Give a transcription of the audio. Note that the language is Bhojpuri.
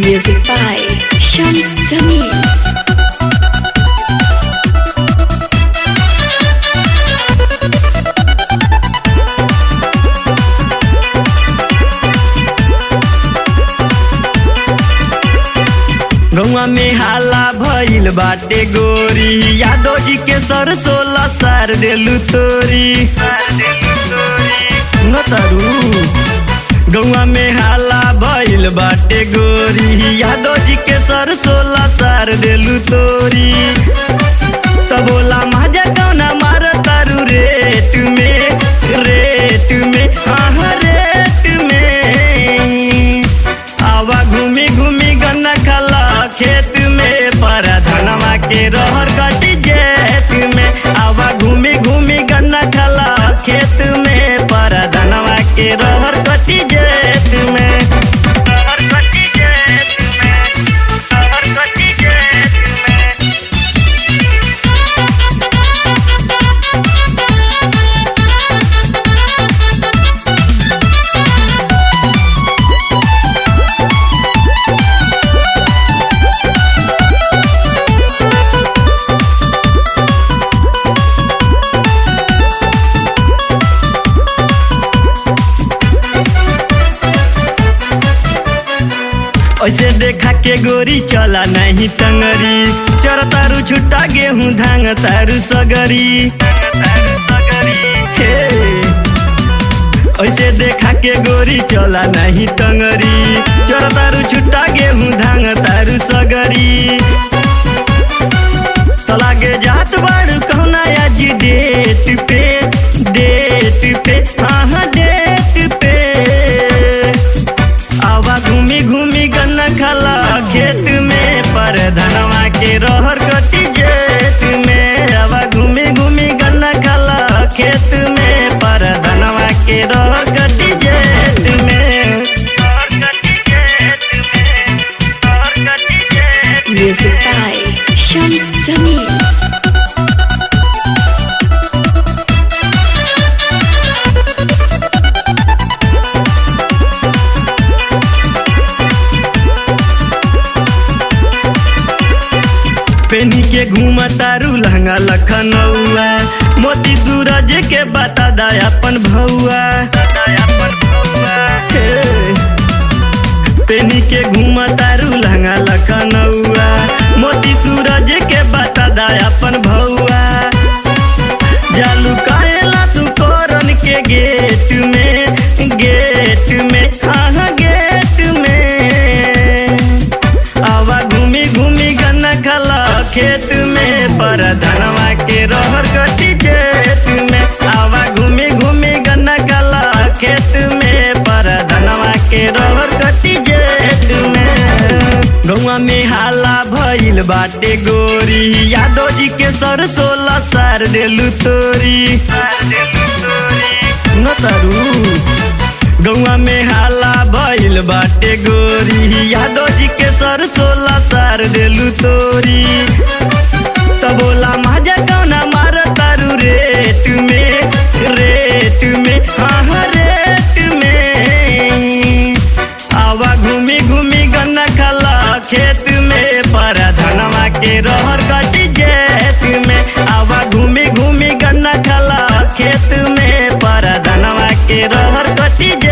Music by Shams Jamil. गौवा में हाला भइल बाटे गोरी, यादव जी के सरसों लसार देलू तोरी न तारू। गौवा में हाला भइल बाटे गोरी, यादव जी के सरसों लसार देलू तोरी। तो बोला मजा कौना मार तारू रेट में, रेट में, हाँ रेट में। आवा घूमी घूमी गन्ना खाला खेत में, पर धनवा के रहर कटी जेत में। आवा घूमी घूमी गन्ना खाला खेत में, पर धनवा के रहर कटी जेत में। रहर कटी जेत में, रहर कटी जेत में। ऐसे देखा के गोरी चला नहीं टंगरी, चर तारू छुट्टा गेहूँ धांग तारू सगरी। हे ऐसे देखा के गोरी चला नहीं टंगरी, चर तारू छुट्टा गेहूँ धांग तारू सगरी। तलागे जात बाड़ू कहना आज डेट पे, डेट पे, हाँ डेट पे। आवा घूमी घूमी गन्ना खाला खेत में, पर धनवा के रहर कटी जेत में। आवा घूमी घूमी गन्ना खाला खेत में, पर धनवा के रहर कटी जेत में। Music by Shams Jamil. पेनी के घूमा तारू लहंगा लखनऊआ, मोती सूरज के बता दयापन भौआ। पेनी के घूमा तारू लहंगा लखनऊआ, मोती सूरज के बता दयापन भौआ। जालू काहेला तू कोरन के गेट में, गेट में, हाँ गेट में। आवा घूमी घूमी गन्ना खाला खेत में, पर धनवा के रहर कटी जेत में। आवा घूमी घूमी गन्ना खाला खेत में, पर धनवा के रहर कटी जेत में। गौवा में हाला भइल बाटे गोरी, यादव जी के सरसों लसार देलू तोरी न तारू। गौवा में हाला भइल बाटे गोरी, यादव जी के सरसों लसार देलू तोरी। तो बोला मजा कौना मार तारू रेट में, रेट में, हाँ रेट में। आवा घूमी घूमी गन्ना खाला खेत में, पर धनवा के रहर कटी जेत में। आवा घूमी घूमी गन्ना खाला खेत में, पर धनवा के रहर कटी जेत।